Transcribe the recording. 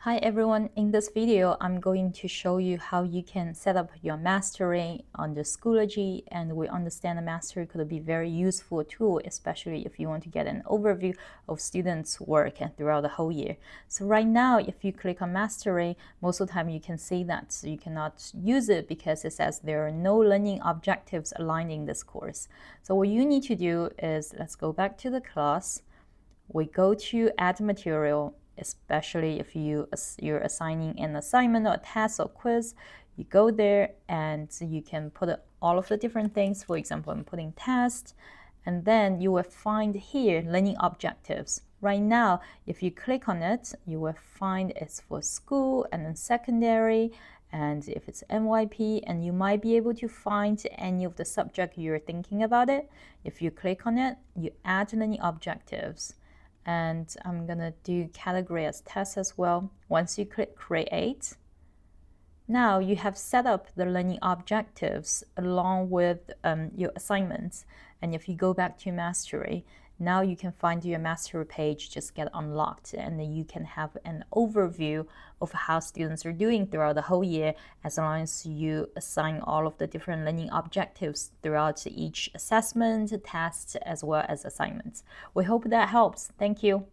Hi everyone, in this video I'm going to show you how you can set up your mastery on the Schoology, and we understand the mastery could be a very useful tool, especially if you want to get an overview of students' work throughout the whole year. So right now, if you click on mastery, most of the time you can see that you cannot use it because it says there are no learning objectives aligned in this course. So what you need to do is, let's go back to the class. We go to add material, especially if you're assigning an assignment or a test or quiz. You go there and you can put all of the different things. For example, I'm putting test, and then you will find here learning objectives. Right now, if you click on it, you will find it's for school and then secondary, and if it's NYP, and you might be able to find any of the subject you're thinking about it. If you click on it, you add learning objectives, and I'm gonna do category as test as well. Once you click create, now you have set up the learning objectives along with your assignments. And if you go back to mastery, now you can find your mastery page just get unlocked, and then you can have an overview of how students are doing throughout the whole year, as long as you assign all of the different learning objectives throughout each assessment, test, as well as assignments. We hope that helps. Thank you.